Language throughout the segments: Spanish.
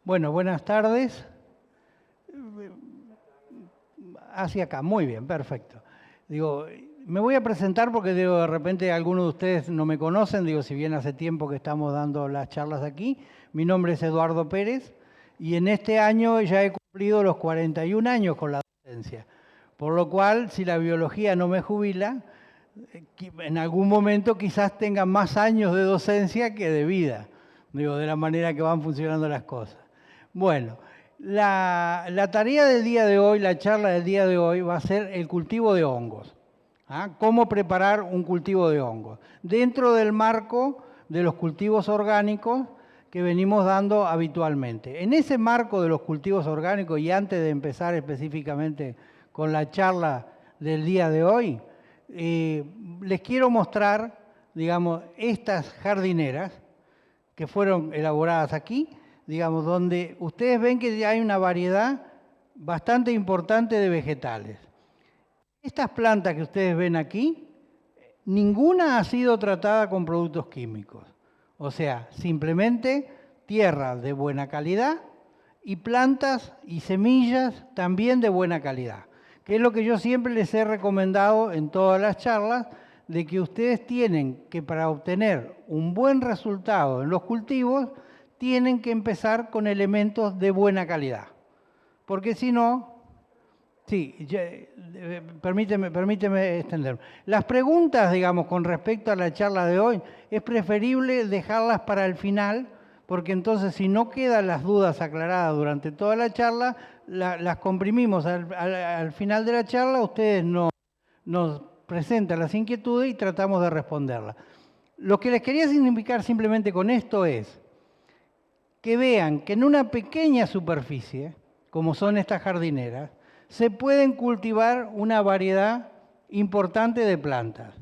Bueno, buenas tardes. Hacia acá, muy bien, perfecto. Digo, me voy a presentar porque digo, de repente algunos de ustedes no me conocen, digo, si bien hace tiempo que estamos dando las charlas aquí. Mi nombre es Eduardo Pérez y en este año ya he cumplido los 41 años con la docencia. Por lo cual, si la biología no me jubila, en algún momento quizás tenga más años de docencia que de vida, digo, de la manera que van funcionando las cosas. Bueno, la tarea del día de hoy, la charla del día de hoy va a ser el cultivo de hongos. ¿Ah? ¿Cómo preparar un cultivo de hongos? Dentro del marco de los cultivos orgánicos que venimos dando habitualmente. En ese marco de los cultivos orgánicos, y antes de empezar específicamente con la charla del día de hoy, les quiero mostrar, digamos, estas jardineras que fueron elaboradas aquí, digamos, donde ustedes ven que hay una variedad bastante importante de vegetales. Estas plantas que ustedes ven aquí, ninguna ha sido tratada con productos químicos. O sea, simplemente tierra de buena calidad y plantas y semillas también de buena calidad, que es lo que yo siempre les he recomendado en todas las charlas, de que ustedes tienen que, para obtener un buen resultado en los cultivos, tienen que empezar con elementos de buena calidad. Porque si no, sí, permíteme extender. Las preguntas, digamos, con respecto a la charla de hoy, es preferible dejarlas para el final, porque entonces si no quedan las dudas aclaradas durante toda la charla, las comprimimos al final de la charla, ustedes nos presentan las inquietudes y tratamos de responderlas. Lo que les quería significar simplemente con esto es que vean que en una pequeña superficie, como son estas jardineras, se pueden cultivar una variedad importante de plantas.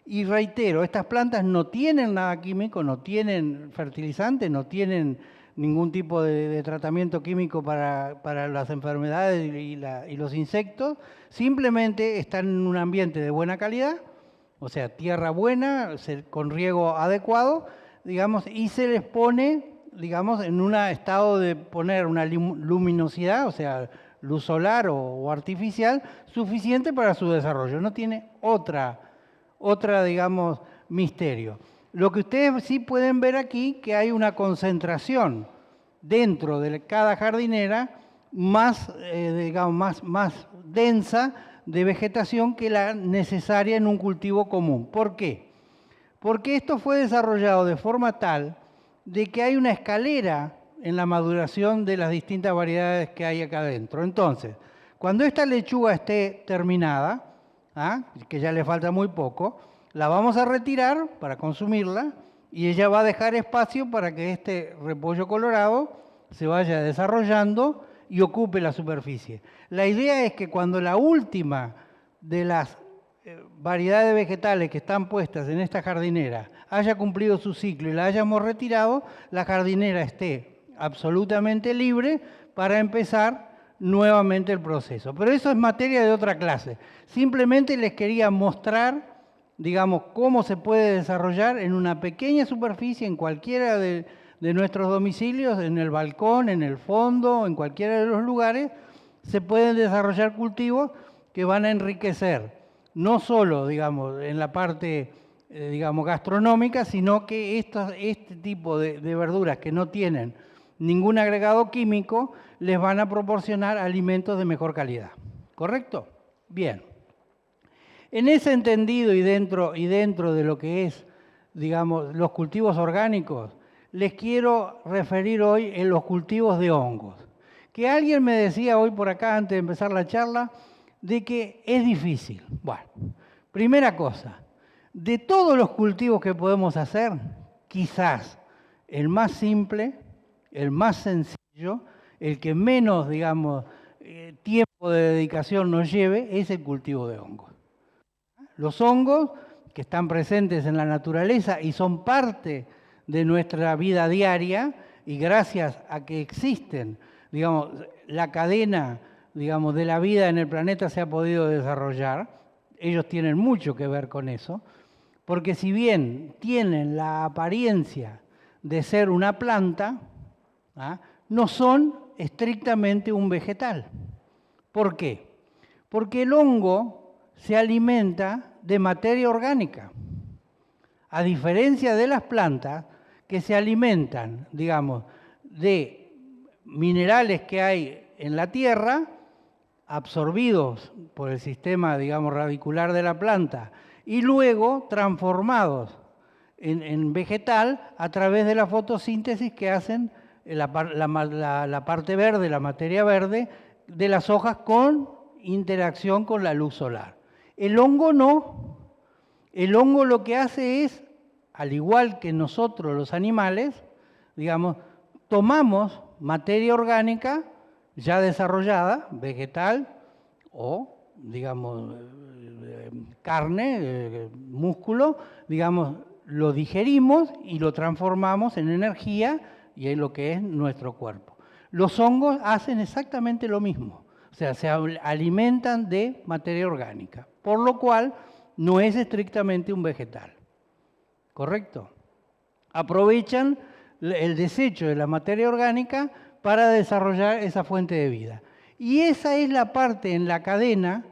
Y reitero, estas plantas no tienen nada químico, no tienen fertilizantes, no tienen ningún tipo de tratamiento químico para las enfermedades y los insectos, simplemente están en un ambiente de buena calidad, o sea, tierra buena, con riego adecuado, digamos, y se les pone, digamos, en un estado de poner una luminosidad, o sea, luz solar o artificial, suficiente para su desarrollo. No tiene otra, digamos, misterio. Lo que ustedes sí pueden ver aquí, que hay una concentración dentro de cada jardinera más, digamos, más densa de vegetación que la necesaria en un cultivo común. ¿Por qué? Porque esto fue desarrollado de forma tal de que hay una escalera en la maduración de las distintas variedades que hay acá adentro. Entonces, cuando esta lechuga esté terminada, que ya le falta muy poco, la vamos a retirar para consumirla y ella va a dejar espacio para que este repollo colorado se vaya desarrollando y ocupe la superficie. La idea es que cuando la última de las variedades vegetales que están puestas en esta jardinera haya cumplido su ciclo y la hayamos retirado, la jardinera esté absolutamente libre para empezar nuevamente el proceso. Pero eso es materia de otra clase. Simplemente les quería mostrar, digamos, cómo se puede desarrollar en una pequeña superficie, en cualquiera de nuestros domicilios, en el balcón, en el fondo, en cualquiera de los lugares, se pueden desarrollar cultivos que van a enriquecer, no solo, digamos, en la parte, digamos, gastronómica, sino que este tipo de verduras que no tienen ningún agregado químico, les van a proporcionar alimentos de mejor calidad. ¿Correcto? Bien. En ese entendido y dentro de lo que es, digamos, los cultivos orgánicos, les quiero referir hoy en los cultivos de hongos. Que alguien me decía hoy por acá, antes de empezar la charla, de que es difícil. Bueno, primera cosa, de todos los cultivos que podemos hacer, quizás el más simple, el más sencillo, el que menos, digamos, tiempo de dedicación nos lleve, es el cultivo de hongos. Los hongos que están presentes en la naturaleza y son parte de nuestra vida diaria, y gracias a que existen, digamos, la cadena, digamos, de la vida en el planeta se ha podido desarrollar. Ellos tienen mucho que ver con eso, porque si bien tienen la apariencia de ser una planta, no son estrictamente un vegetal. ¿Por qué? Porque el hongo se alimenta de materia orgánica, a diferencia de las plantas que se alimentan, digamos, de minerales que hay en la tierra, absorbidos por el sistema, digamos, radicular de la planta y luego transformados en vegetal a través de la fotosíntesis que hacen la parte verde, la materia verde de las hojas con interacción con la luz solar. El hongo no. El hongo lo que hace es, al igual que nosotros los animales, digamos, tomamos materia orgánica ya desarrollada, vegetal o, digamos, carne, músculo, digamos, lo digerimos y lo transformamos en energía y es lo que es nuestro cuerpo. Los hongos hacen exactamente lo mismo, o sea, se alimentan de materia orgánica, por lo cual no es estrictamente un vegetal, ¿correcto? Aprovechan el desecho de la materia orgánica para desarrollar esa fuente de vida. Y esa es la parte en la cadena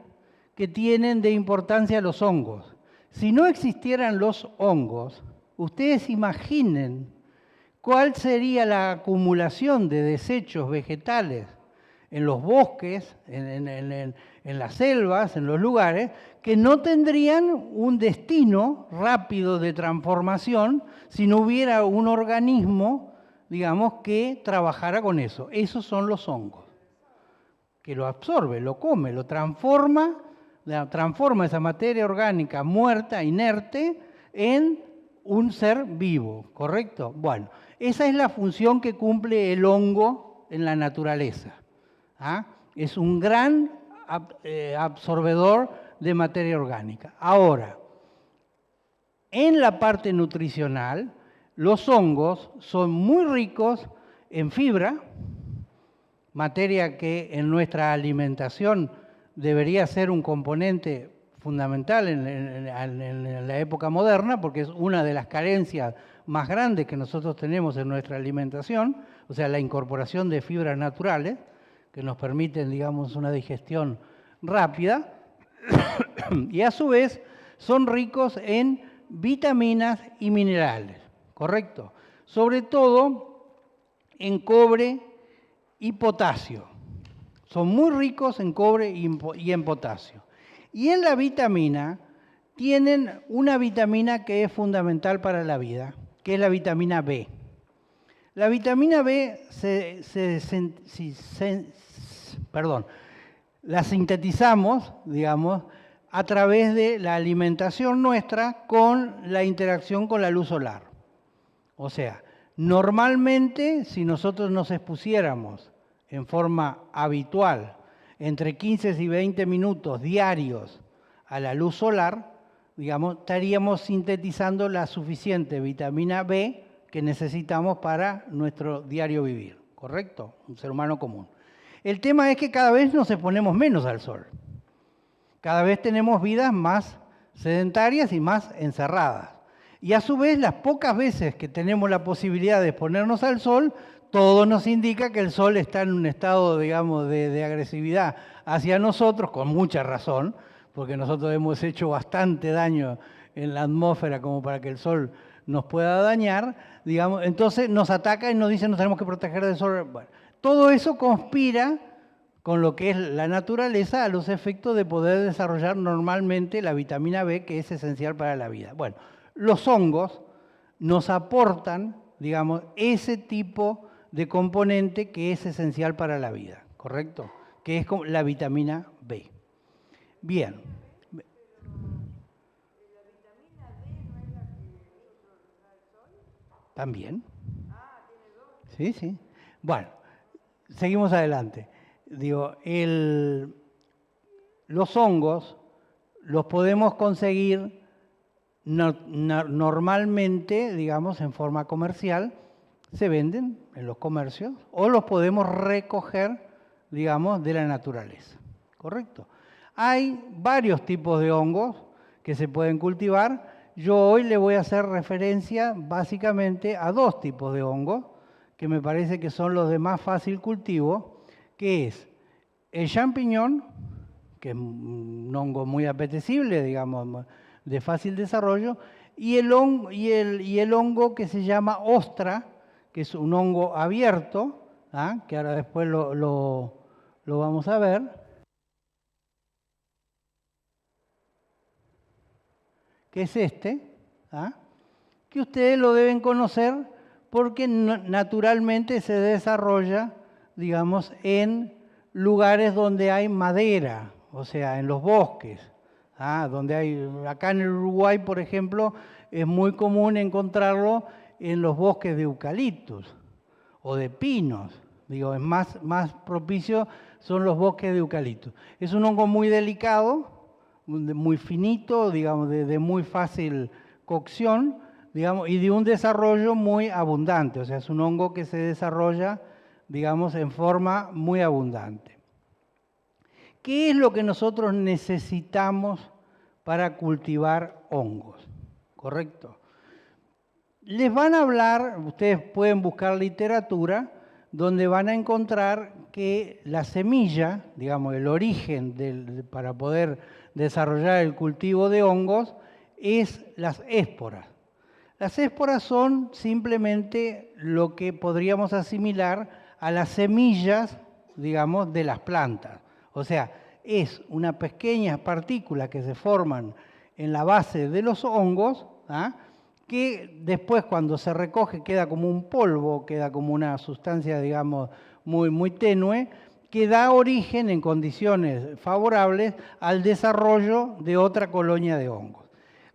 que tienen de importancia los hongos. Si no existieran los hongos, ustedes imaginen cuál sería la acumulación de desechos vegetales en los bosques, en las selvas, en los lugares, que no tendrían un destino rápido de transformación si no hubiera un organismo, digamos, que trabajara con eso. Esos son los hongos, que lo absorbe, lo come, lo transforma esa materia orgánica muerta, inerte, en un ser vivo, ¿correcto? Bueno, esa es la función que cumple el hongo en la naturaleza. ¿Ah? Es un gran absorbedor de materia orgánica. Ahora, en la parte nutricional, los hongos son muy ricos en fibra, materia que en nuestra alimentación debería ser un componente fundamental en la época moderna, porque es una de las carencias más grandes que nosotros tenemos en nuestra alimentación, o sea, la incorporación de fibras naturales, que nos permiten, digamos, una digestión rápida, y a su vez son ricos en vitaminas y minerales, ¿correcto? Sobre todo en cobre y potasio. Son muy ricos en cobre y en potasio. Y en la vitamina tienen una vitamina que es fundamental para la vida, que es la vitamina B. La vitamina B la sintetizamos, digamos, a través de la alimentación nuestra con la interacción con la luz solar. O sea, normalmente si nosotros nos expusiéramos en forma habitual entre 15 y 20 minutos diarios a la luz solar, digamos, estaríamos sintetizando la suficiente vitamina B que necesitamos para nuestro diario vivir, ¿correcto? Un ser humano común. El tema es que cada vez nos exponemos menos al sol. Cada vez tenemos vidas más sedentarias y más encerradas. Y a su vez, las pocas veces que tenemos la posibilidad de exponernos al sol, todo nos indica que el sol está en un estado, digamos, de agresividad hacia nosotros, con mucha razón, porque nosotros hemos hecho bastante daño en la atmósfera como para que el sol nos pueda dañar, digamos, entonces nos ataca y nos dice nos tenemos que proteger del sol. Bueno, todo eso conspira con lo que es la naturaleza a los efectos de poder desarrollar normalmente la vitamina B, que es esencial para la vida. Bueno, los hongos nos aportan, digamos, ese tipo de componente que es esencial para la vida, ¿correcto? Que es la vitamina B. Bien. También. Sí, sí. Bueno, seguimos adelante. Digo, los hongos los podemos conseguir normalmente, digamos, en forma comercial, se venden en los comercios, o los podemos recoger, digamos, de la naturaleza, ¿correcto? Hay varios tipos de hongos que se pueden cultivar. Yo hoy le voy a hacer referencia básicamente a dos tipos de hongos, que me parece que son los de más fácil cultivo, que es el champiñón, que es un hongo muy apetecible, digamos, de fácil desarrollo, y el hongo que se llama ostra, que es un hongo abierto, que ahora después lo vamos a ver, que es este, que ustedes lo deben conocer porque naturalmente se desarrolla, digamos, en lugares donde hay madera, o sea, en los bosques, donde hay, acá en el Uruguay, por ejemplo, es muy común encontrarlo en los bosques de eucaliptus o de pinos, digo, es más propicio son los bosques de eucaliptus. Es un hongo muy delicado, muy finito, digamos, de muy fácil cocción, digamos, y de un desarrollo muy abundante, o sea, es un hongo que se desarrolla, digamos, en forma muy abundante. ¿Qué es lo que nosotros necesitamos para cultivar hongos? ¿Correcto? Les van a hablar, ustedes pueden buscar literatura, donde van a encontrar que la semilla, digamos, el origen para poder desarrollar el cultivo de hongos, es las esporas. Las esporas son simplemente lo que podríamos asimilar a las semillas, digamos, de las plantas. O sea, es unas pequeñas partículas que se forman en la base de los hongos, que después cuando se recoge queda como un polvo, queda como una sustancia, digamos, muy tenue, que da origen en condiciones favorables al desarrollo de otra colonia de hongos.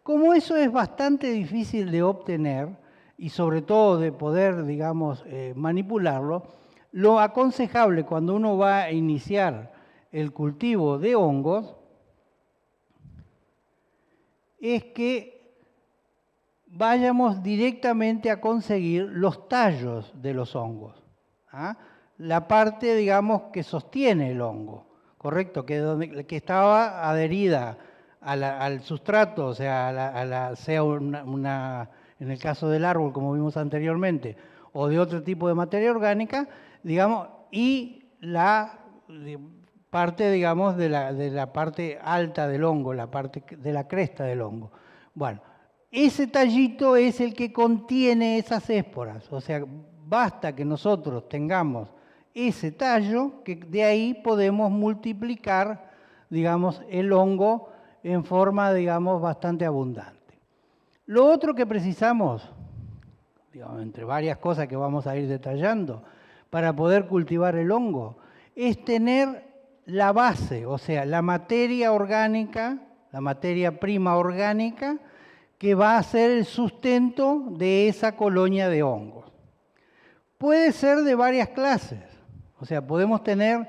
Como eso es bastante difícil de obtener y sobre todo de poder, digamos, manipularlo, lo aconsejable cuando uno va a iniciar el cultivo de hongos es que vayamos directamente a conseguir los tallos de los hongos, la parte, digamos, que sostiene el hongo, ¿correcto? Que estaba adherida al sustrato, o sea, sea en el caso del árbol, como vimos anteriormente, o de otro tipo de materia orgánica, digamos, y la parte, digamos, de la parte alta del hongo, la parte de la cresta del hongo. Bueno, ese tallito es el que contiene esas esporas, o sea, basta que nosotros tengamos ese tallo, que de ahí podemos multiplicar, digamos, el hongo en forma, digamos, bastante abundante. Lo otro que precisamos, digamos, entre varias cosas que vamos a ir detallando, para poder cultivar el hongo, es tener la base, o sea, la materia orgánica, la materia prima orgánica, que va a ser el sustento de esa colonia de hongos. Puede ser de varias clases, o sea, podemos tener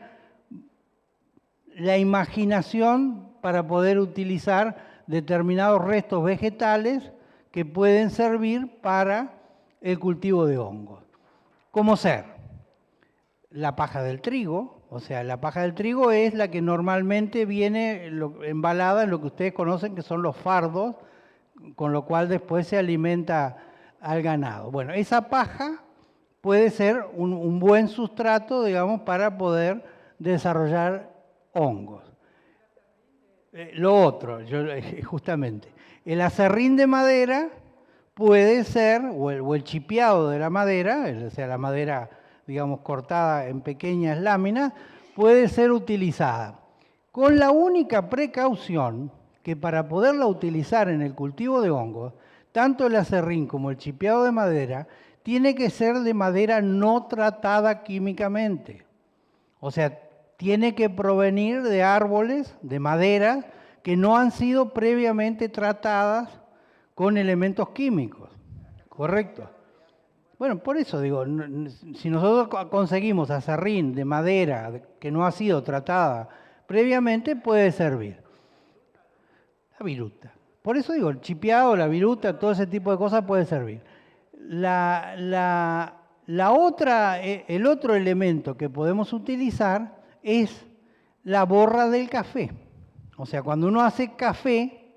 la imaginación para poder utilizar determinados restos vegetales que pueden servir para el cultivo de hongos. ¿Cómo ser? La paja del trigo, o sea, la paja del trigo es la que normalmente viene embalada en lo que ustedes conocen que son los fardos, con lo cual después se alimenta al ganado. Bueno, esa paja puede ser un buen sustrato, digamos, para poder desarrollar hongos. Lo otro, justamente, el acerrín de madera puede ser, o el chipeado de la madera, o sea, la madera, digamos, cortada en pequeñas láminas, puede ser utilizada. Con la única precaución que para poderla utilizar en el cultivo de hongos, tanto el acerrín como el chipeado de madera, tiene que ser de madera no tratada químicamente. O sea, tiene que provenir de árboles, de madera, que no han sido previamente tratadas con elementos químicos. ¿Correcto? Bueno, por eso digo, si nosotros conseguimos acerrín de madera que no ha sido tratada previamente, puede servir. La viruta. Por eso digo, el chipeado, la viruta, todo ese tipo de cosas puede servir. El otro elemento que podemos utilizar es la borra del café. O sea, cuando uno hace café,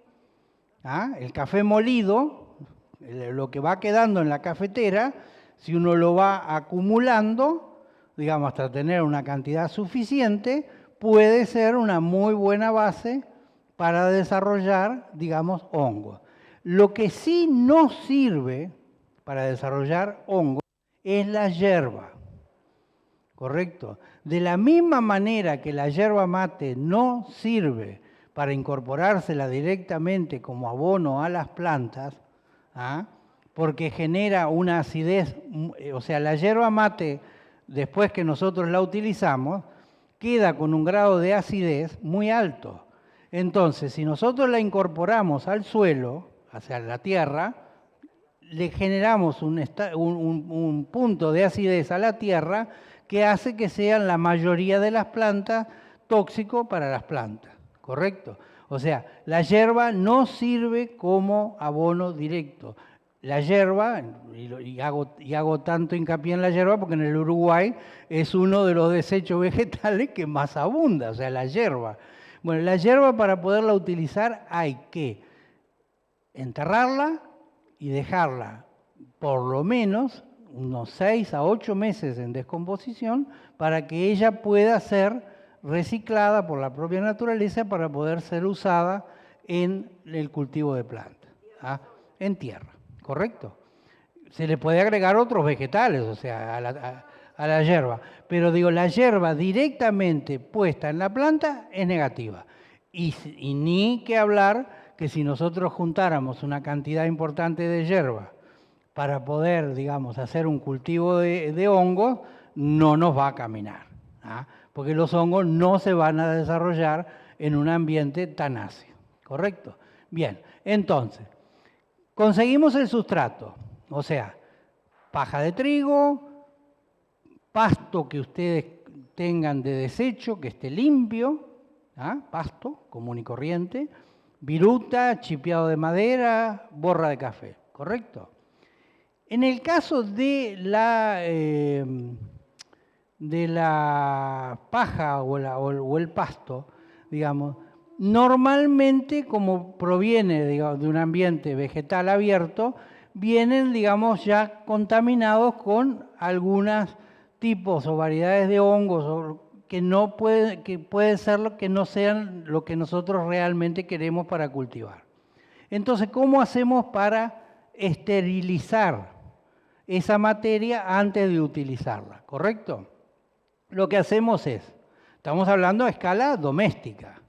el café molido, lo que va quedando en la cafetera, Si uno lo va acumulando, digamos, hasta tener una cantidad suficiente, puede ser una muy buena base para desarrollar, digamos, hongos. Lo que sí no sirve para desarrollar hongos es la yerba, ¿correcto? De la misma manera que la yerba mate no sirve para incorporársela directamente como abono a las plantas, ¿ah? Porque genera una acidez, o sea, la yerba mate, después que nosotros la utilizamos, queda con un grado de acidez muy alto. Entonces, si nosotros la incorporamos al suelo, hacia la tierra, le generamos un punto de acidez a la tierra que hace que sean la mayoría de las plantas tóxicos para las plantas, ¿correcto? O sea, la yerba no sirve como abono directo. La yerba, y hago tanto hincapié en la yerba porque en el Uruguay es uno de los desechos vegetales que más abunda, o sea, la yerba. Bueno, la yerba para poderla utilizar hay que enterrarla y dejarla por lo menos unos 6 a 8 meses en descomposición para que ella pueda ser reciclada por la propia naturaleza para poder ser usada en el cultivo de plantas, ¿ah? En tierra, ¿correcto? Se le puede agregar otros vegetales, o sea, a la yerba, pero digo, la yerba directamente puesta en la planta es negativa. Y ni que hablar que si nosotros juntáramos una cantidad importante de yerba para poder, digamos, hacer un cultivo de hongos, no nos va a caminar, ¿ah? Porque los hongos no se van a desarrollar en un ambiente tan ácido, ¿correcto? Bien, entonces, conseguimos el sustrato, o sea, paja de trigo, pasto que ustedes tengan de desecho, que esté limpio, ¿ah? Pasto común y corriente, viruta, chipeado de madera, borra de café, ¿correcto? En el caso de la paja o el pasto, digamos, normalmente como proviene, digamos, de un ambiente vegetal abierto, vienen, digamos, ya contaminados con algunos tipos o variedades de hongos que puede ser lo que no sean lo que nosotros realmente queremos para cultivar. Entonces, ¿cómo hacemos para esterilizar esa materia antes de utilizarla? ¿Correcto? Lo que hacemos es, estamos hablando a escala doméstica,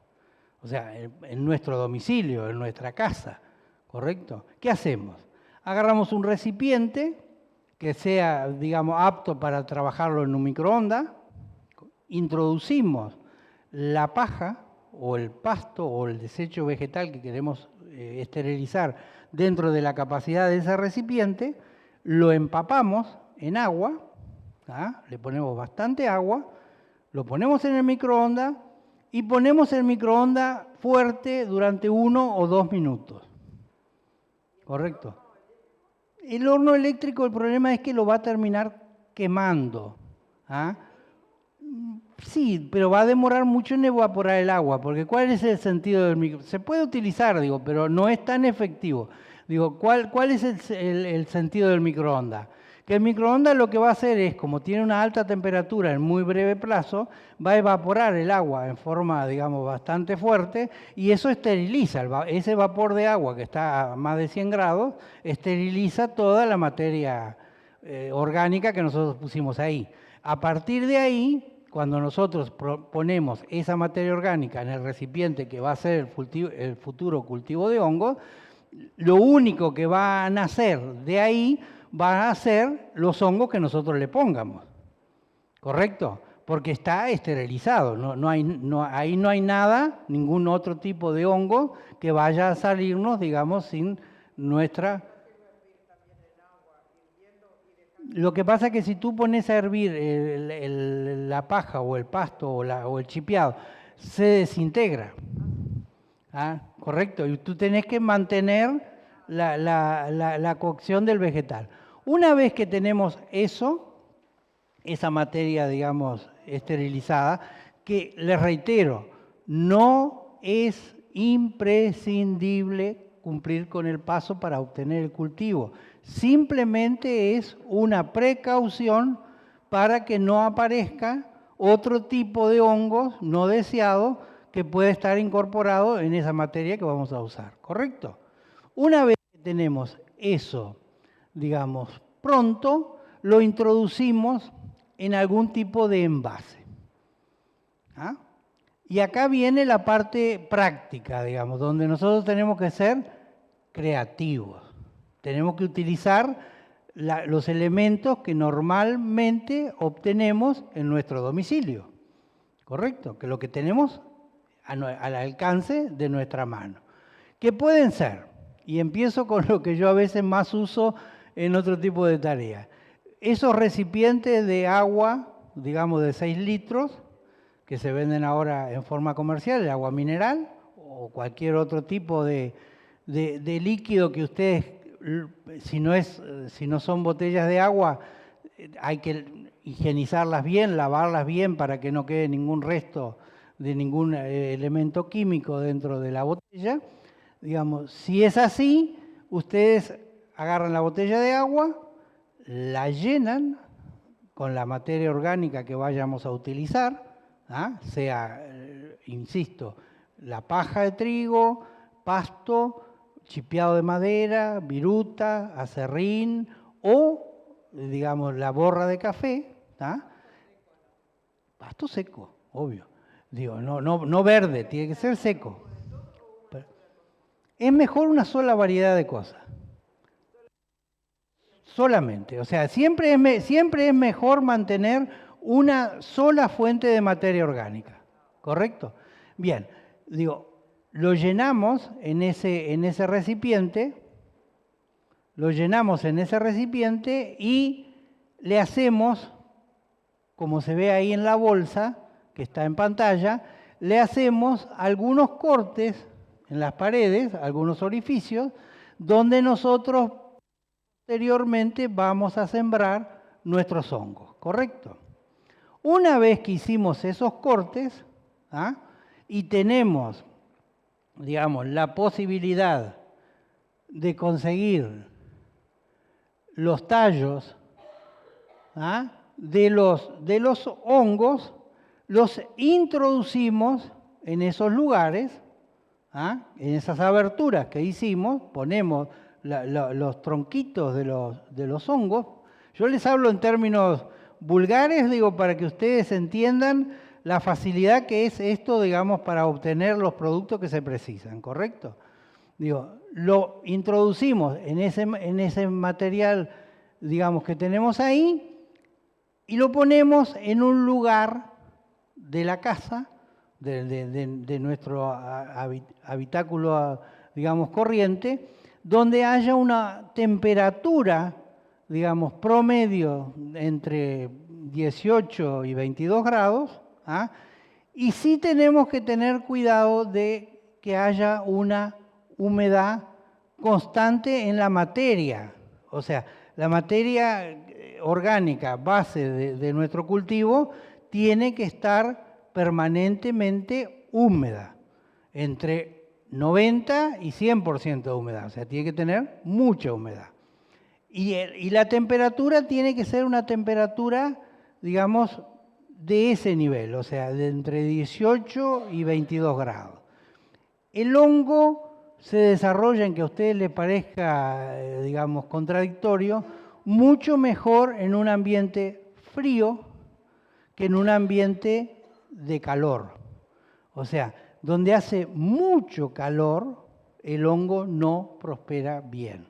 o sea, en nuestro domicilio, en nuestra casa, ¿correcto? ¿Qué hacemos? Agarramos un recipiente que sea, digamos, apto para trabajarlo en un microondas, introducimos la paja o el pasto o el desecho vegetal que queremos esterilizar dentro de la capacidad de ese recipiente, lo empapamos en agua, ¿ah? Le ponemos bastante agua, lo ponemos en el microondas y ponemos el microondas fuerte durante 1 o 2 minutos. ¿Correcto? El horno eléctrico, el problema es que lo va a terminar quemando, ¿ah? Sí, pero va a demorar mucho en evaporar el agua, porque ¿cuál es el sentido del microondas? Se puede utilizar, digo, pero no es tan efectivo. Digo, ¿cuál es el sentido del microondas? Que el microondas lo que va a hacer es, como tiene una alta temperatura en muy breve plazo, va a evaporar el agua en forma, digamos, bastante fuerte y eso esteriliza, ese vapor de agua que está a más de 100 grados, esteriliza toda la materia orgánica que nosotros pusimos ahí. A partir de ahí, cuando nosotros ponemos esa materia orgánica en el recipiente que va a ser el futuro cultivo de hongos, lo único que va a nacer de ahí va a ser los hongos que nosotros le pongamos, ¿correcto? Porque está esterilizado, ahí no hay nada, ningún otro tipo de hongo que vaya a salirnos, digamos, sin nuestra... Lo que pasa es que si tú pones a hervir la paja o el pasto o el chipeado, se desintegra, ¿ah? ¿Correcto? Y tú tenés que mantener la cocción del vegetal. Una vez que tenemos eso, esa materia, digamos, esterilizada, que les reitero, no es imprescindible cumplir con el paso para obtener el cultivo. Simplemente es una precaución para que no aparezca otro tipo de hongos no deseados que puede estar incorporado en esa materia que vamos a usar, ¿correcto? Una vez que tenemos eso, digamos, pronto, lo introducimos en algún tipo de envase. ¿Ah? Y acá viene la parte práctica, digamos, donde nosotros tenemos que ser creativos. Tenemos que utilizar los elementos que normalmente obtenemos en nuestro domicilio, ¿correcto? Que lo que tenemos al alcance de nuestra mano. ¿Qué pueden ser? Y empiezo con lo que yo a veces más uso en otro tipo de tareas. Esos recipientes de agua, digamos de 6 litros, que se venden ahora en forma comercial, el agua mineral o cualquier otro tipo de líquido que ustedes, si no son botellas de agua, hay que higienizarlas bien, lavarlas bien para que no quede ningún resto de ningún elemento químico dentro de la botella. Digamos, si es así, ustedes agarran la botella de agua, la llenan con la materia orgánica que vayamos a utilizar, sea, insisto, la paja de trigo, pasto, chipeado de madera, viruta, acerrín o, digamos, la borra de café, pasto seco, obvio. Digo, no verde, tiene que ser seco. Es mejor una sola variedad de cosas. Solamente, o sea, siempre es mejor mantener una sola fuente de materia orgánica, ¿correcto? Bien, digo, lo llenamos en ese recipiente, y le hacemos, como se ve ahí en la bolsa, que está en pantalla, le hacemos algunos cortes en las paredes, algunos orificios, donde nosotros posteriormente vamos a sembrar nuestros hongos, ¿correcto? Una vez que hicimos esos cortes, y tenemos, digamos, la posibilidad de conseguir los tallos de los hongos, los introducimos en esos lugares, en esas aberturas que hicimos, ponemos los tronquitos de los hongos. Yo les hablo en términos vulgares, digo, para que ustedes entiendan la facilidad que es esto, digamos, para obtener los productos que se precisan, ¿correcto? Digo, lo introducimos en ese material, digamos, que tenemos ahí y lo ponemos en un lugar de la casa, de nuestro habitáculo, digamos, corriente, donde haya una temperatura, digamos, promedio entre 18 y 22 grados, y sí tenemos que tener cuidado de que haya una humedad constante en la materia, o sea, la materia orgánica base de nuestro cultivo tiene que estar permanentemente húmeda, entre 90 y 100% de humedad, o sea, tiene que tener mucha humedad. Y la temperatura tiene que ser una temperatura, digamos, de ese nivel, o sea, de entre 18 y 22 grados. El hongo se desarrolla, en que a ustedes les parezca, digamos, contradictorio, mucho mejor en un ambiente frío que en un ambiente de calor. O sea, donde hace mucho calor, el hongo no prospera bien.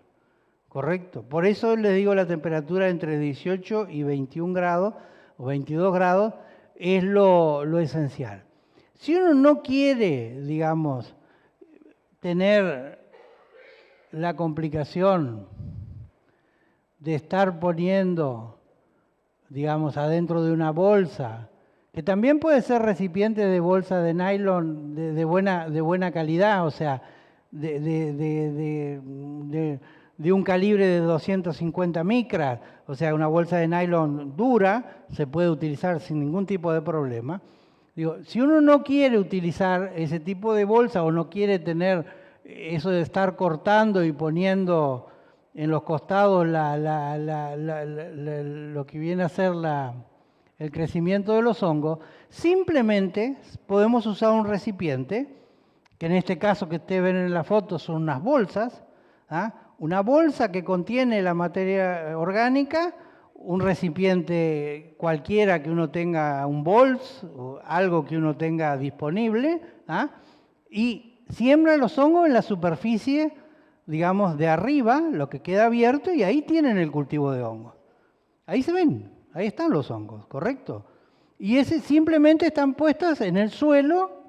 ¿Correcto? Por eso les digo, la temperatura entre 18 y 21 grados o 22 grados es lo esencial. Si uno no quiere, digamos, tener la complicación de estar poniendo, digamos, adentro de una bolsa, que también puede ser recipiente de bolsa de nylon de buena calidad, o sea, de un calibre de 250 micras, o sea, una bolsa de nylon dura, se puede utilizar sin ningún tipo de problema. Digo, si uno no quiere utilizar ese tipo de bolsa o no quiere tener eso de estar cortando y poniendo en los costados lo que viene a ser el crecimiento de los hongos, simplemente podemos usar un recipiente, que en este caso que ustedes ven en la foto son unas bolsas, ¿ah? Una bolsa que contiene la materia orgánica, un recipiente cualquiera que uno tenga, un bols o algo que uno tenga disponible, ¿ah? Y siembra los hongos en la superficie, digamos, de arriba, lo que queda abierto, y ahí tienen el cultivo de hongos. Ahí se ven, ahí están los hongos, ¿correcto? Y ese simplemente están puestas en el suelo.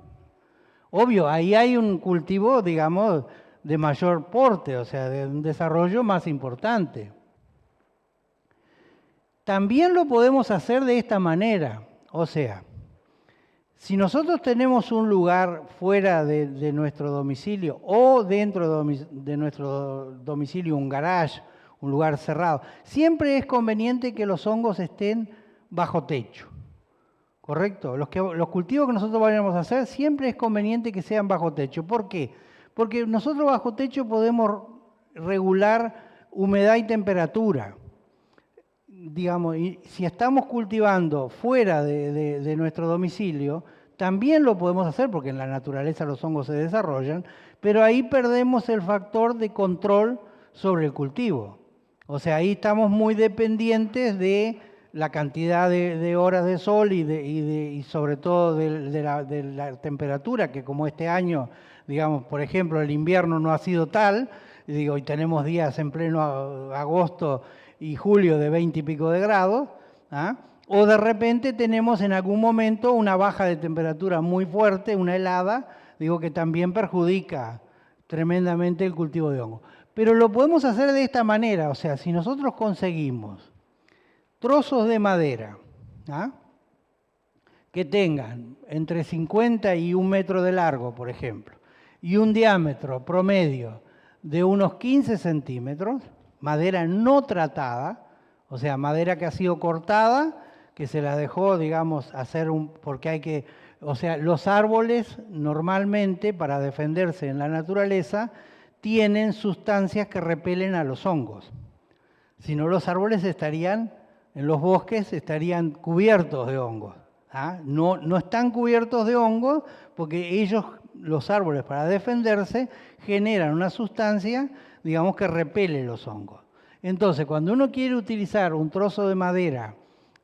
Obvio, ahí hay un cultivo, digamos, de mayor porte, o sea, de un desarrollo más importante. También lo podemos hacer de esta manera, o sea, si nosotros tenemos un lugar fuera de nuestro domicilio o dentro de nuestro domicilio, un garage, un lugar cerrado, siempre es conveniente que los hongos estén bajo techo, ¿correcto? Los cultivos que nosotros vayamos a hacer siempre es conveniente que sean bajo techo. ¿Por qué? Porque nosotros bajo techo podemos regular humedad y temperatura. Digamos, y si estamos cultivando fuera de nuestro domicilio, también lo podemos hacer porque en la naturaleza los hongos se desarrollan, pero ahí perdemos el factor de control sobre el cultivo. O sea, ahí estamos muy dependientes de la cantidad de horas de sol y sobre todo de la temperatura, que como este año, digamos, por ejemplo, el invierno no ha sido tal, y tenemos días en pleno agosto y julio de 20 y pico de grados, ¿ah? O de repente tenemos en algún momento una baja de temperatura muy fuerte, una helada, que también perjudica tremendamente el cultivo de hongos. Pero lo podemos hacer de esta manera, o sea, si nosotros conseguimos trozos de madera, ¿ah? Que tengan entre 50 y 1 metro de largo, por ejemplo, y un diámetro promedio de unos 15 centímetros, madera no tratada, o sea, madera que ha sido cortada, que se la dejó, digamos, porque hay que, o sea, los árboles normalmente para defenderse en la naturaleza tienen sustancias que repelen a los hongos. Si no, los árboles en los bosques estarían cubiertos de hongos. ¿Ah? No están cubiertos de hongos porque los árboles para defenderse generan una sustancia, digamos, que repele los hongos. Entonces, cuando uno quiere utilizar un trozo de madera,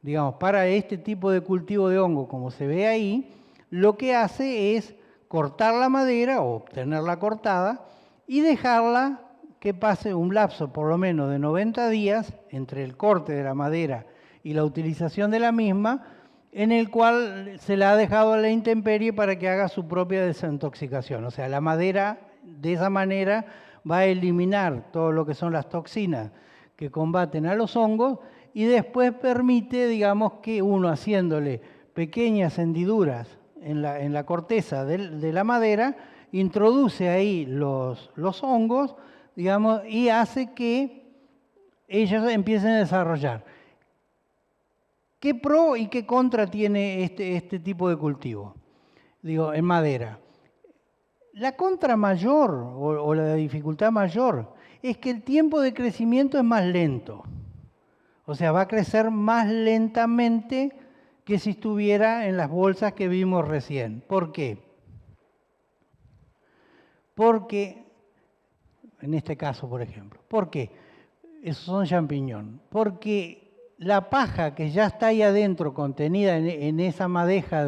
digamos, para este tipo de cultivo de hongo, como se ve ahí, lo que hace es cortar la madera o obtenerla cortada y dejarla que pase un lapso por lo menos de 90 días entre el corte de la madera y la utilización de la misma, en el cual se la ha dejado a la intemperie para que haga su propia desintoxicación. O sea, la madera de esa manera va a eliminar todo lo que son las toxinas que combaten a los hongos y después permite, digamos, que uno haciéndole pequeñas hendiduras en la corteza de la madera, introduce ahí los hongos, digamos, y hace que ellos empiecen a desarrollar. ¿Qué pro y qué contra tiene este tipo de cultivo? En madera. La contra mayor o la dificultad mayor es que el tiempo de crecimiento es más lento. O sea, va a crecer más lentamente que si estuviera en las bolsas que vimos recién. ¿Por qué? Porque, en este caso, por ejemplo, ¿por qué? Esos son champiñón. Porque la paja que ya está ahí adentro, contenida en esa madeja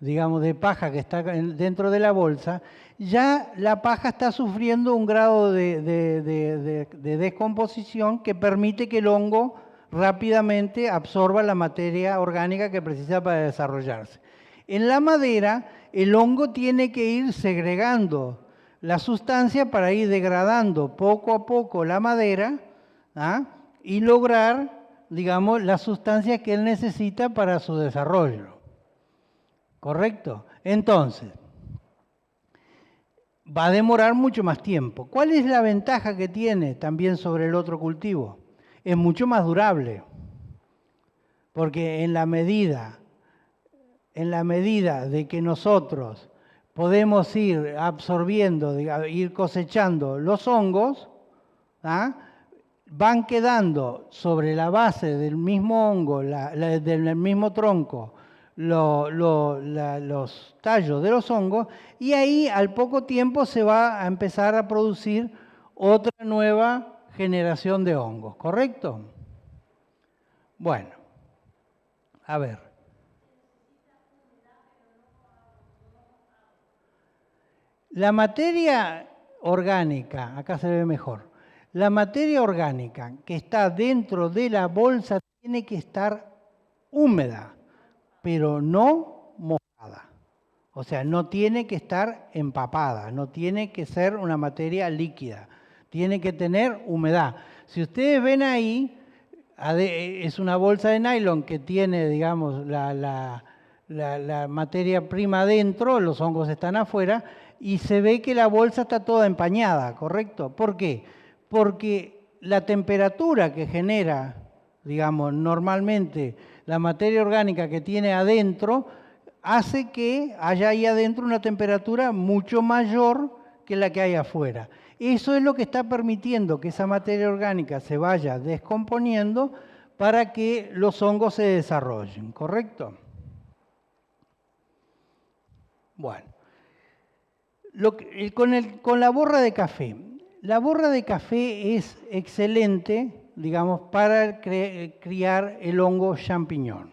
digamos, de paja que está dentro de la bolsa, ya la paja está sufriendo un grado de descomposición que permite que el hongo rápidamente absorba la materia orgánica que precisa para desarrollarse. En la madera, el hongo tiene que ir segregando la sustancia para ir degradando poco a poco la madera, ¿ah? Y lograr, digamos, la sustancia que él necesita para su desarrollo. ¿Correcto? Entonces, va a demorar mucho más tiempo. ¿Cuál es la ventaja que tiene también sobre el otro cultivo? Es mucho más durable, porque en la medida de que nosotros podemos ir absorbiendo, ir cosechando los hongos, ¿ah? Van quedando sobre la base del mismo hongo, del mismo tronco, los tallos de los hongos, y ahí al poco tiempo se va a empezar a producir otra nueva generación de hongos, ¿correcto? Bueno, a ver. La materia orgánica, acá se ve mejor, la materia orgánica que está dentro de la bolsa tiene que estar húmeda, pero no mojada. O sea, no tiene que estar empapada, no tiene que ser una materia líquida, tiene que tener humedad. Si ustedes ven ahí, es una bolsa de nylon que tiene, digamos, la materia prima adentro, los hongos están afuera, y se ve que la bolsa está toda empañada, ¿correcto? ¿Por qué? Porque la temperatura que genera, digamos, normalmente la materia orgánica que tiene adentro, hace que haya ahí adentro una temperatura mucho mayor que la que hay afuera. Eso es lo que está permitiendo que esa materia orgánica se vaya descomponiendo para que los hongos se desarrollen, ¿correcto? Bueno, con la borra de café. La borra de café es excelente, digamos, para criar el hongo champiñón.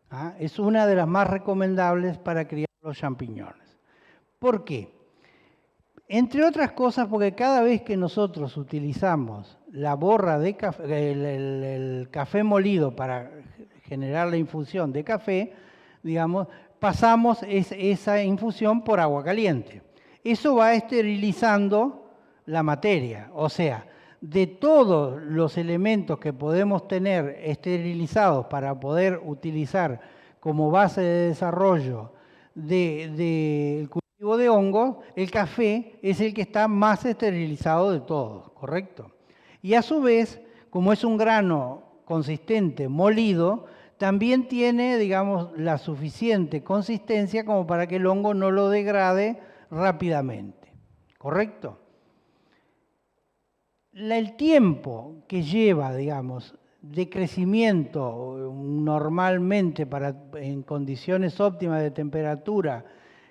¿Ah? Es una de las más recomendables para criar los champiñones. ¿Por qué? Entre otras cosas, porque cada vez que nosotros utilizamos la borra de café, el café molido para generar la infusión de café, digamos, pasamos esa infusión por agua caliente. Eso va esterilizando la materia, o sea, de todos los elementos que podemos tener esterilizados para poder utilizar como base de desarrollo del cultivo de hongos, el café es el que está más esterilizado de todos, ¿correcto? Y a su vez, como es un grano consistente molido, también tiene, digamos, la suficiente consistencia como para que el hongo no lo degrade rápidamente, ¿correcto? El tiempo que lleva, digamos, de crecimiento normalmente en condiciones óptimas de temperatura,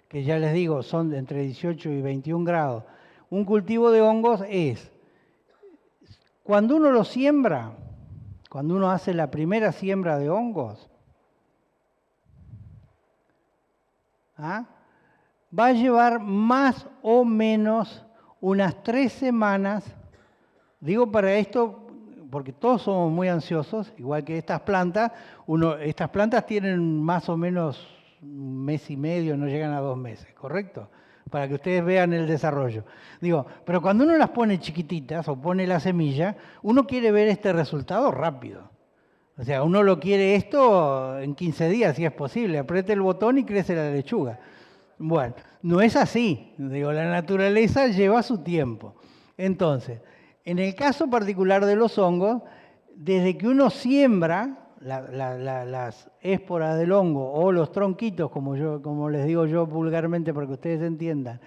que ya les digo son de entre 18 y 21 grados, un cultivo de hongos es, cuando uno lo siembra, cuando uno hace la primera siembra de hongos, ¿ah? Va a llevar más o menos unas 3 semanas. Digo para esto porque todos somos muy ansiosos, igual que estas plantas. Estas plantas tienen más o menos 1 mes y medio, no llegan a 2 meses, ¿correcto? Para que ustedes vean el desarrollo. Digo, pero cuando uno las pone chiquititas o pone la semilla, uno quiere ver este resultado rápido. O sea, uno lo quiere esto en 15 días, si es posible. Apriete el botón y crece la lechuga. Bueno, no es así. Digo, la naturaleza lleva su tiempo. Entonces, en el caso particular de los hongos, desde que uno siembra las esporas del hongo o los tronquitos, como les digo yo vulgarmente para que ustedes entiendan,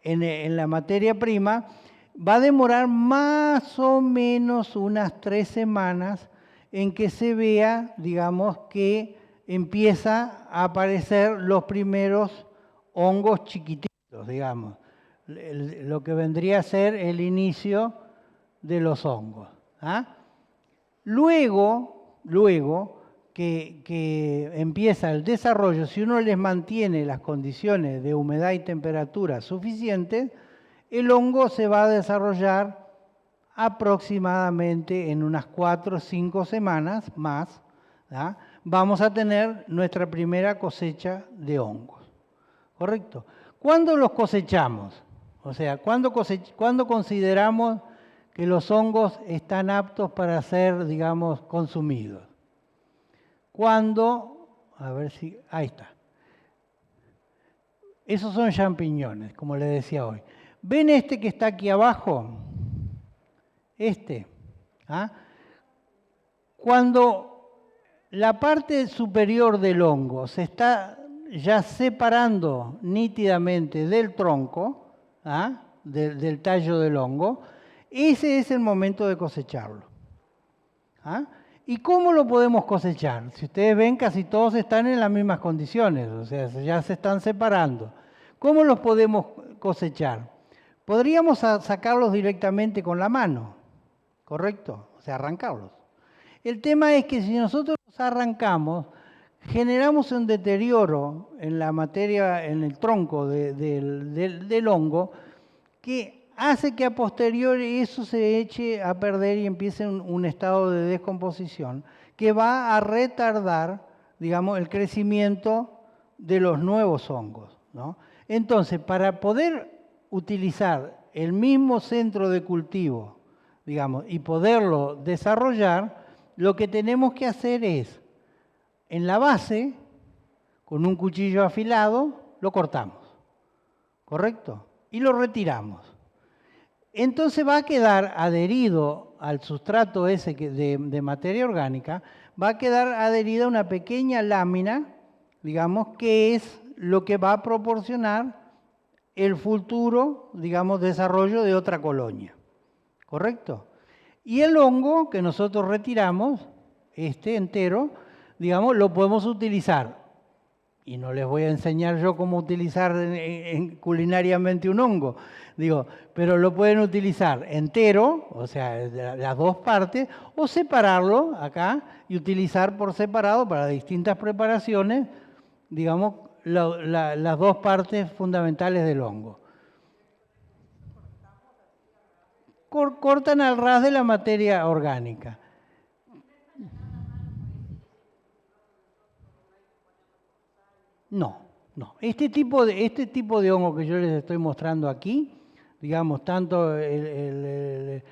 en la materia prima, va a demorar más o menos unas 3 semanas en que se vea, digamos, que empieza a aparecer los primeros hongos chiquititos, digamos, lo que vendría a ser el inicio de los hongos. ¿Ah? Luego que empieza el desarrollo, si uno les mantiene las condiciones de humedad y temperatura suficientes, el hongo se va a desarrollar aproximadamente en unas 4 o 5 semanas más. ¿Ah? Vamos a tener nuestra primera cosecha de hongos. ¿Correcto? ¿Cuándo los cosechamos? O sea, ¿cuándo consideramos que los hongos están aptos para ser, digamos, consumidos? Cuando, a ver si, ahí está. Esos son champiñones, como les decía hoy. ¿Ven este que está aquí abajo? Este. ¿Ah? Cuando la parte superior del hongo se está ya separando nítidamente del tronco, ¿ah? del tallo del hongo, ese es el momento de cosecharlo. ¿Ah? ¿Y cómo lo podemos cosechar? Si ustedes ven, casi todos están en las mismas condiciones, o sea, ya se están separando. ¿Cómo los podemos cosechar? Podríamos sacarlos directamente con la mano, ¿correcto? O sea, arrancarlos. El tema es que si nosotros los arrancamos, generamos un deterioro en la materia, en el tronco del hongo, que hace que a posteriori eso se eche a perder y empiece un estado de descomposición que va a retardar, digamos, el crecimiento de los nuevos hongos, ¿no? Entonces, para poder utilizar el mismo centro de cultivo, digamos, y poderlo desarrollar, lo que tenemos que hacer es, en la base, con un cuchillo afilado, lo cortamos, ¿correcto? Y lo retiramos. Entonces va a quedar adherido al sustrato ese de materia orgánica, va a quedar adherida una pequeña lámina, digamos, que es lo que va a proporcionar el futuro, digamos, desarrollo de otra colonia. ¿Correcto? Y el hongo que nosotros retiramos, este entero, digamos, lo podemos utilizar. Y no les voy a enseñar yo cómo utilizar culinariamente un hongo, digo, pero lo pueden utilizar entero, o sea, las dos partes, o separarlo acá y utilizar por separado para distintas preparaciones, digamos, las dos partes fundamentales del hongo. Cortan al ras de la materia orgánica. No, no. Este tipo de hongo que yo les estoy mostrando aquí, digamos, tanto el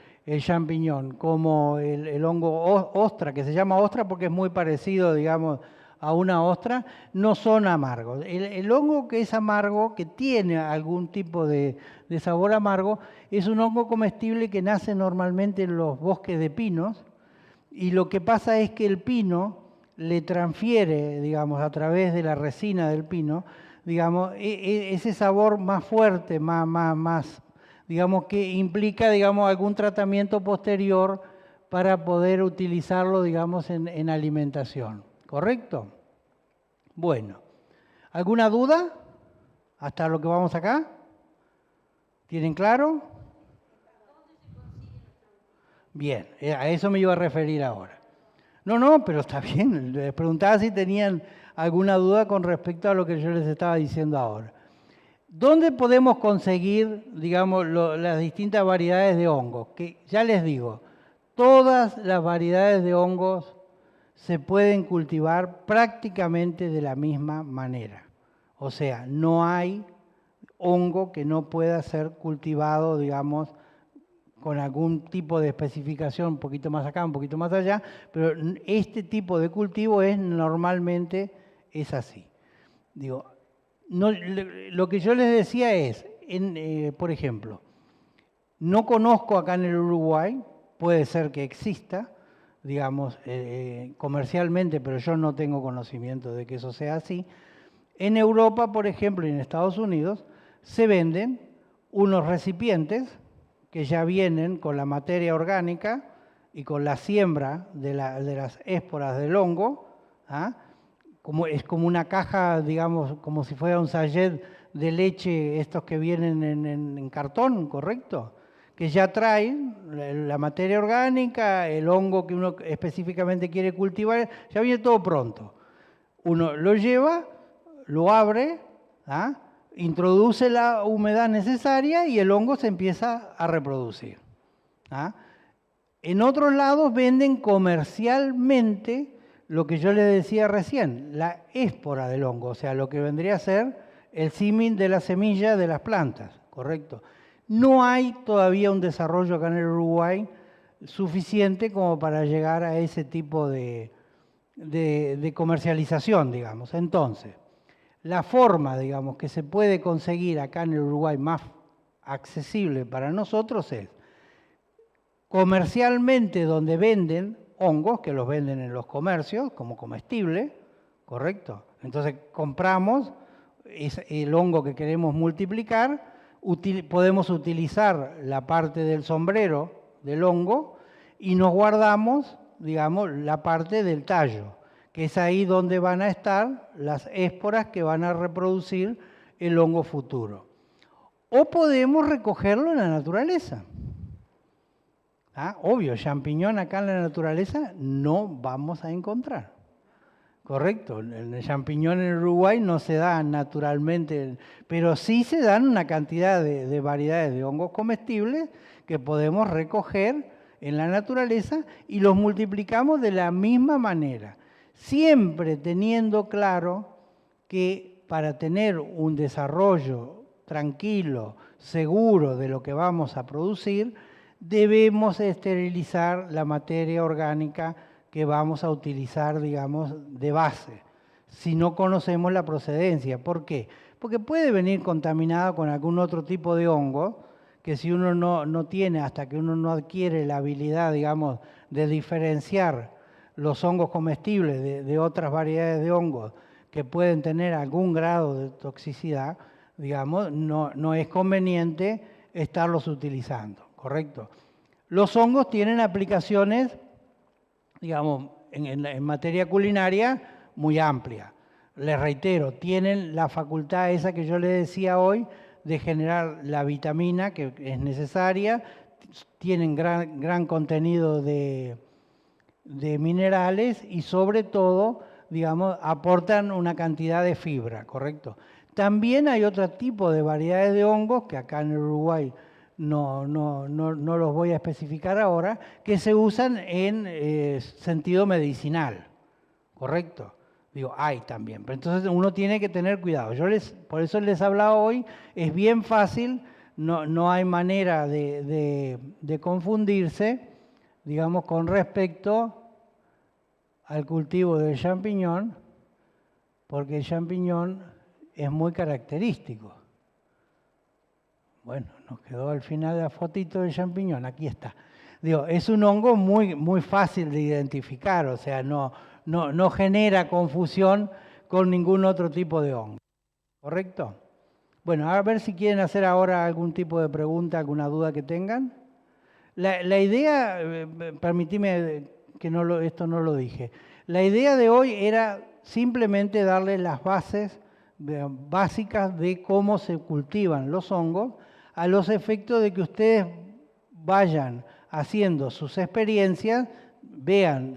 champiñón como el hongo ostra, que se llama ostra porque es muy parecido, digamos, a una ostra, no son amargos. El hongo que es amargo, que tiene algún tipo de sabor amargo, es un hongo comestible que nace normalmente en los bosques de pinos, y lo que pasa es que el pino le transfiere, digamos, a través de la resina del pino, digamos, ese sabor más fuerte, más, digamos, que implica, digamos, algún tratamiento posterior para poder utilizarlo, digamos, en alimentación. ¿Correcto? Bueno, ¿alguna duda hasta lo que vamos acá? ¿Tienen claro? Bien, a eso me iba a referir ahora. No, pero está bien. Les preguntaba si tenían alguna duda con respecto a lo que yo les estaba diciendo ahora. ¿Dónde podemos conseguir, digamos, las distintas variedades de hongos? Que ya les digo, todas las variedades de hongos se pueden cultivar prácticamente de la misma manera. O sea, no hay hongo que no pueda ser cultivado, digamos, con algún tipo de especificación, un poquito más acá, un poquito más allá, pero este tipo de cultivo normalmente es así. Digo, no, lo que yo les decía es, por ejemplo, no conozco acá en el Uruguay, puede ser que exista, digamos, comercialmente, pero yo no tengo conocimiento de que eso sea así. En Europa, por ejemplo, y en Estados Unidos, se venden unos recipientes que ya vienen con la materia orgánica y con la siembra de las esporas del hongo, ¿ah? Es como una caja, digamos, como si fuera un sachet de leche, estos que vienen en cartón, ¿correcto? Que ya traen la materia orgánica, el hongo que uno específicamente quiere cultivar, ya viene todo pronto. Uno lo lleva, lo abre, ¿ah? Introduce la humedad necesaria y el hongo se empieza a reproducir, ¿ah? En otros lados venden comercialmente lo que yo les decía recién, la éspora del hongo, o sea, lo que vendría a ser el símil de la semilla de las plantas, ¿correcto? No hay todavía un desarrollo acá en el Uruguay suficiente como para llegar a ese tipo de comercialización, digamos. Entonces, la forma, digamos, que se puede conseguir acá en el Uruguay más accesible para nosotros es comercialmente donde venden hongos, que los venden en los comercios como comestible, ¿correcto? Entonces compramos el hongo que queremos multiplicar, podemos utilizar la parte del sombrero del hongo y nos guardamos, digamos, la parte del tallo, que es ahí donde van a estar las esporas que van a reproducir el hongo futuro. O podemos recogerlo en la naturaleza. Obvio, champiñón acá en la naturaleza no vamos a encontrar. Correcto, el champiñón en Uruguay no se da naturalmente, pero sí se dan una cantidad de variedades de hongos comestibles que podemos recoger en la naturaleza y los multiplicamos de la misma manera, siempre teniendo claro que para tener un desarrollo tranquilo, seguro de lo que vamos a producir, debemos esterilizar la materia orgánica que vamos a utilizar, digamos, de base, si no conocemos la procedencia. ¿Por qué? Porque puede venir contaminada con algún otro tipo de hongo, que si uno no tiene, hasta que uno no adquiere la habilidad, digamos, de diferenciar los hongos comestibles de otras variedades de hongos que pueden tener algún grado de toxicidad, digamos, no es conveniente estarlos utilizando, ¿correcto? Los hongos tienen aplicaciones, digamos, en materia culinaria muy amplia. Les reitero, tienen la facultad esa que yo les decía hoy de generar la vitamina que es necesaria, tienen gran contenido de minerales y sobre todo, digamos, aportan una cantidad de fibra, ¿correcto? También hay otro tipo de variedades de hongos que acá en Uruguay no los voy a especificar ahora, que se usan en sentido medicinal, ¿correcto? Digo, hay también, pero entonces uno tiene que tener cuidado. Por eso les hablaba hoy, es bien fácil, no hay manera de confundirse, digamos, con respecto al cultivo del champiñón, porque el champiñón es muy característico. Bueno, nos quedó al final la fotito del champiñón, aquí está. Digo, es un hongo muy fácil de identificar, o sea, no genera confusión con ningún otro tipo de hongo. ¿Correcto? Bueno, a ver si quieren hacer ahora algún tipo de pregunta, alguna duda que tengan. La idea, permitime que esto no lo dije, la idea de hoy era simplemente darles las bases básicas de cómo se cultivan los hongos, a los efectos de que ustedes vayan haciendo sus experiencias, vean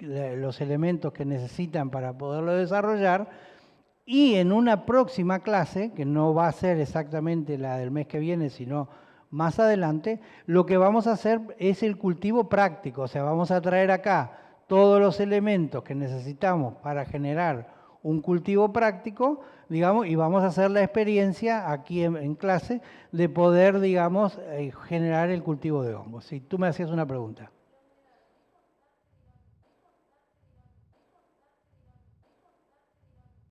los elementos que necesitan para poderlo desarrollar y en una próxima clase, que no va a ser exactamente la del mes que viene, sino más adelante, lo que vamos a hacer es el cultivo práctico, o sea, vamos a traer acá todos los elementos que necesitamos para generar un cultivo práctico, digamos, y vamos a hacer la experiencia aquí en clase de poder, digamos, generar el cultivo de hongos. Si tú me hacías una pregunta.